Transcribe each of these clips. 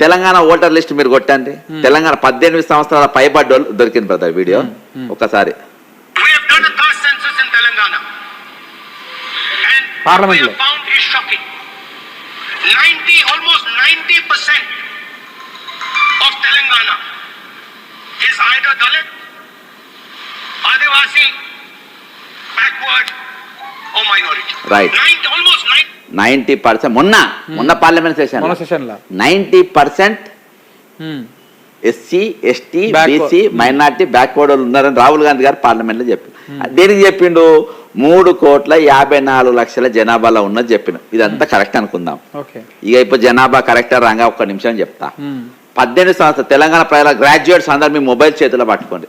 Telangana voter list మీరు కొట్టండి. తెలంగాణ 18 సంవత్సరాల పైబడ్డోళ్ళు దొరికింది బ్రదర్ వీడియో ఒకసారి. పార్లమెంట్ లో almost 90% of Telangana is either Dalit, Adivasi, backward or minority. Right. Almost 90% మొన్న parliament session 90% SC ST BC minority backward వాళ్ళు ఉన్నారని రాహుల్ గాంధీ గారు పార్లమెంట్ లో చెప్పిండు. దేనికి చెప్పిండు? 3,54,00,000 జనాభాలో ఉన్నది చెప్పిన. ఇదంతా కరెక్ట్ అనుకుందాం. ఇక ఇప్పుడు జనాభా కరెక్ట్ రంగా ఒక్క నిమిషం చెప్తా. 18 సంవత్సరాలు తెలంగాణ ప్రజల గ్రాడ్యుయేట్స్ అందరు మీ మొబైల్ చేతిలో పట్టుకోండి.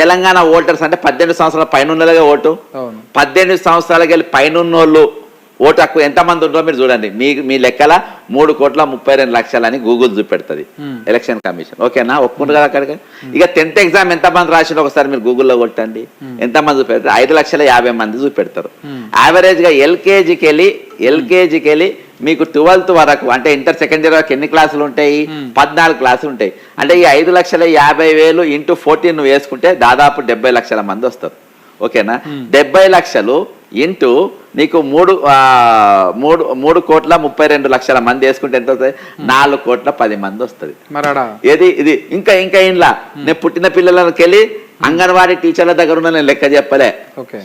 తెలంగాణ ఓటర్స్ అంటే 18 సంవత్సరాల పైన ఉన్నోళ్ళగా ఓటు. 18 సంవత్సరాలకి వెళ్ళి పైన ఉన్నోళ్ళు ఓటు హక్కు ఎంతమంది ఉంటుందో మీరు చూడండి. మీ లెక్కల 3,32,00,000 అని గూగుల్ చూపెడుతుంది ఎలక్షన్ కమిషన్. ఓకేనా? ఒప్పుకుంటారు కదా అక్కడికి. ఇక 10th ఎగ్జామ్ ఎంతమంది రాసిన ఒకసారి మీరు గూగుల్లో కొట్టండి. ఎంతమంది చూపెడతారు? 5,50,000 చూపెడతారు. యావరేజ్ గా ఎల్కేజీకి వెళ్ళి మీకు 12th వరకు అంటే ఇంటర్ సెకండ్ ఇయర్ వరకు ఎన్ని క్లాసులు ఉంటాయి? 14 క్లాసులు ఉంటాయి. అంటే ఈ 5,50,000 ఇంటూ 14 నువ్వు వేసుకుంటే దాదాపు 70 లక్షల మంది వస్తారు. ఓకేనా? 70 లక్షలు ఇంటూ నీకు 3,32,00,000 మంది వేసుకుంటే ఎంత వస్తుంది? 4,10,00,000 మంది వస్తుంది. ఏది ఇది ఇంకా ఇంట్లో నేను పుట్టిన పిల్లలకి వెళ్ళి అంగన్వాడీ టీచర్ల దగ్గర ఉన్న నేను లెక్క చెప్పలే,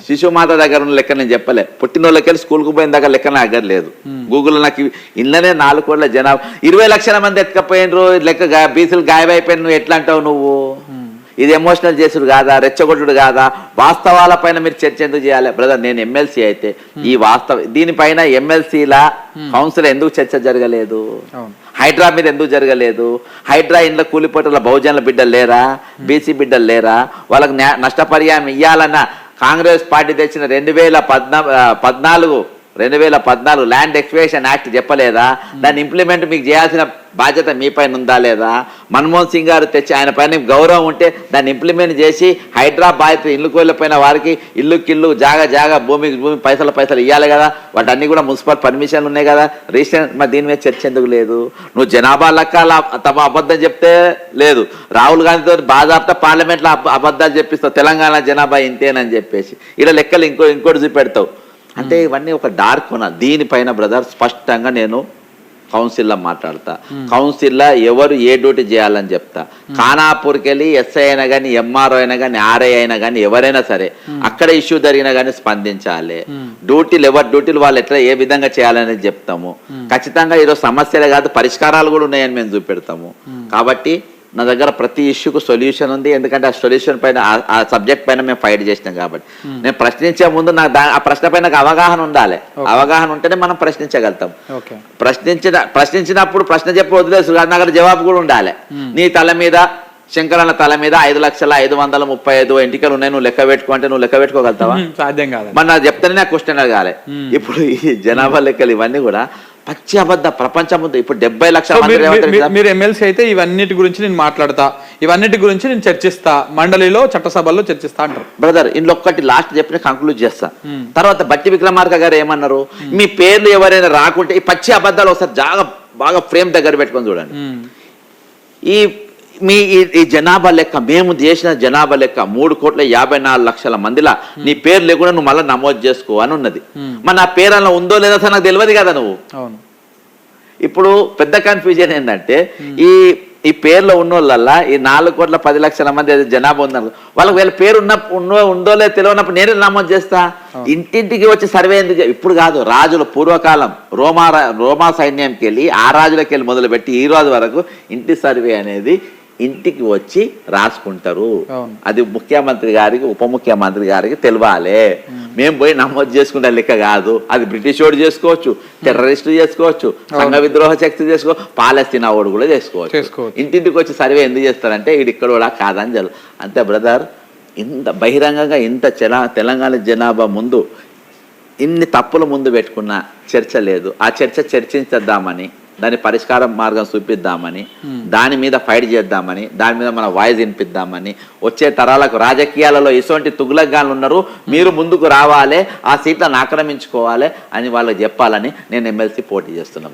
శిశుమాత దగ్గర ఉన్న లెక్క నేను చెప్పలే, పుట్టిన వాళ్ళకి వెళ్ళి స్కూల్కి పోయిన దగ్గర లెక్క నా దగ్గర లేదు. గూగుల్లో నాకు ఇళ్ళనే 4 కోట్ల జనాభా 20 లక్షల మంది ఎత్తుకపోయినరు లెక్క బీసీలు గాయమైపోయిన నువ్వు ఎట్లా అంటావు నువ్వు? ఇది ఎమోషనల్ చేసుడు కాదా? రెచ్చగొట్టుడు కాదా? వాస్తవాల పైన మీరు చర్చ ఎందుకు చేయాలి బ్రదర్? నేను ఎమ్మెల్సీ అయితే ఈ దీనిపైన ఎమ్మెల్సీల కౌన్సిల్ ఎందుకు చర్చ జరగలేదు? హైడ్రా మీద ఎందుకు జరగలేదు? హైడ్రా ఇంట్లో కూలిపోటల బహుజనుల బిడ్డలు లేరా? బీసీ బిడ్డలు లేరా? వాళ్ళకి నష్టపరిహారం ఇవ్వాలన్న కాంగ్రెస్ పార్టీ తెచ్చిన 2014 ల్యాండ్ ఎక్స్ప్లోరేషన్ యాక్ట్ చెప్పలేదా? దాన్ని ఇంప్లిమెంట్ మీకు చేయాల్సిన బాధ్యత మీ పైన ఉందా లేదా? మన్మోహన్ సింగ్ గారు తెచ్చి ఆయన పైన గౌరవం ఉంటే దాన్ని ఇంప్లిమెంట్ చేసి హైదరాబాద్ ఇల్లు కోల్పోయిన వారికి ఇల్లుకిల్లు జాగా భూమి పైసలు ఇవ్వాలి కదా. వాటన్నీ కూడా మున్సిపల్ పర్మిషన్లు ఉన్నాయి కదా. రిజిస్ట్రేషన్ మరి దీని మీద చర్చ ఎందుకు లేదు? నువ్వు జనాభా లెక్కల తమ అబద్ధం చెప్తే లేదు. రాహుల్ గాంధీతో బాధాప్త పార్లమెంట్లో అబద్ధాలు చెప్పిస్తావు తెలంగాణ జనాభా ఇంతేనని చెప్పేసి ఇలా లెక్కలు ఇంకోటి చూపెడతావు. అంటే ఇవన్నీ ఒక డార్క్ కొన. దీనిపైన బ్రదర్ స్పష్టంగా నేను కౌన్సిల్లో మాట్లాడతా. కౌన్సిల్లో ఎవరు ఏ డ్యూటీ చేయాలని చెప్తా. ఖానాపూర్కి వెళ్ళి ఎస్ఐ అయినా కానీ ఎంఆర్ఓ అయినా కానీ ఆర్ఐ అయినా కానీ ఎవరైనా సరే అక్కడ ఇష్యూ జరిగినా కానీ స్పందించాలి. ఎవరి డ్యూటీలు వాళ్ళు ఎట్లా ఏ విధంగా చేయాలనేది చెప్తాము. ఖచ్చితంగా ఈరోజు సమస్యలే కాదు పరిష్కారాలు కూడా ఉన్నాయని మేము చూపెడతాము. కాబట్టి నా దగ్గర ప్రతి ఇష్యూకు సొల్యూషన్ ఉంది. ఎందుకంటే ఆ సొల్యూషన్ పైన ఆ సబ్జెక్ట్ పైన మేము ఫైట్ చేసినాం కాబట్టి నేను ప్రశ్నించే ముందు నాకు ఆ ప్రశ్న పైన అవగాహన ఉండాలి. అవగాహన ఉంటేనే మనం ప్రశ్నించగలుగుతాం. ప్రశ్నించినప్పుడు ప్రశ్న చెప్పి వదిలేసు నా దగ్గర జవాబు కూడా ఉండాలి. నీ తల మీద శంకరన్న తల మీద 5,535 ఎంటికలు ఉన్నాయి, నువ్వు లెక్క పెట్టుకుంటే నువ్వు లెక్క పెట్టుకోగలుగుతావా? సాధ్యం కాదు. మరి నాకు చెప్తేనే నాకు క్వశ్చన్ అడగాలి. ఇప్పుడు ఈ జనాభా లెక్కలు ఇవన్నీ కూడా పచ్చి అబద్ధ ప్రపంచం ఉంది. ఇప్పుడు 70 లక్షల మీరు ఎమ్మెల్సీ అయితే ఇవన్నిటి గురించి నేను మాట్లాడతా, ఇవన్నిటి గురించి నేను చర్చిస్తా, మండలిలో చట్టసభల్లో చర్చిస్తా అంటారు బ్రదర్. ఇంట్లో ఒక్కటి లాస్ట్ చెప్పిన కంక్లూడ్ చేస్తా. తర్వాత బట్టి విక్రమార్క గారు ఏమన్నారు? మీ పేర్లు ఎవరైనా రాకుంటే ఈ పచ్చి అబద్ధాలు ఒకసారి బాగా ఫ్రేమ్ దగ్గర పెట్టుకొని చూడండి. ఈ జనాభా లెక్క మేము చేసిన జనాభా లెక్క 3,54,00,000 మందిలా నీ పేరు లేకుండా నువ్వు మళ్ళీ నమోదు చేసుకో అని ఉన్నది. మరి నా పేరు అలా ఉందో లేదో సార్ నాకు తెలియదు కదా. నువ్వు ఇప్పుడు పెద్ద కన్ఫ్యూజన్ ఏంటంటే ఈ పేర్లో ఉన్న వాళ్ళల్లా ఈ 4,10,00,000 మంది జనాభా ఉందనుకో, వాళ్ళకి వీళ్ళ పేరు ఉందో లేదో తెలియనప్పుడు నేనే నమోదు చేస్తా. ఇంటింటికి వచ్చి సర్వే ఎందుకు? ఇప్పుడు కాదు, రాజుల పూర్వకాలం రోమా సైన్యంకి వెళ్ళి ఆ రాజులకి వెళ్ళి మొదలుపెట్టి ఈ రోజు వరకు ఇంటి సర్వే అనేది ఇంటికి వచ్చి రాసుకుంటారు. అది ముఖ్యమంత్రి గారికి ఉప ముఖ్యమంత్రి గారికి తెలియాలి. మేము పోయి నమోదు చేసుకుంటే లెక్క కాదు. అది బ్రిటిష్ వాడు చేసుకోవచ్చు, టెర్రరిస్టు చేసుకోవచ్చు, సంఘ విద్రోహ శక్తి చేసుకోవచ్చు, పాలస్తీనా వాడు కూడా చేసుకోవచ్చు. ఇంటింటికి వచ్చి సర్వే ఎందుకు చేస్తారంటే ఇది ఇక్కడ కూడా కాదని జరు. అంతే బ్రదర్. ఇంత బహిరంగంగా ఇంత తెలంగాణ జనాభా ముందు ఇన్ని తప్పులు ముందు పెట్టుకున్న చర్చ లేదు. ఆ చర్చించేద్దామని, దాని పరిష్కార మార్గం చూపిద్దామని, దాని మీద ఫైట్ చేద్దామని, దాని మీద మన వాయిస్ వినిపిద్దామని, వచ్చే తరాలకు రాజకీయాలలో ఇటువంటి తుగులగాళ్ళు ఉన్నారు, మీరు ముందుకు రావాలి, ఆ సీట్లను ఆక్రమించుకోవాలి అని వాళ్ళకి చెప్పాలని నేను ఎమ్మెల్సీ పోటీ చేస్తున్నా.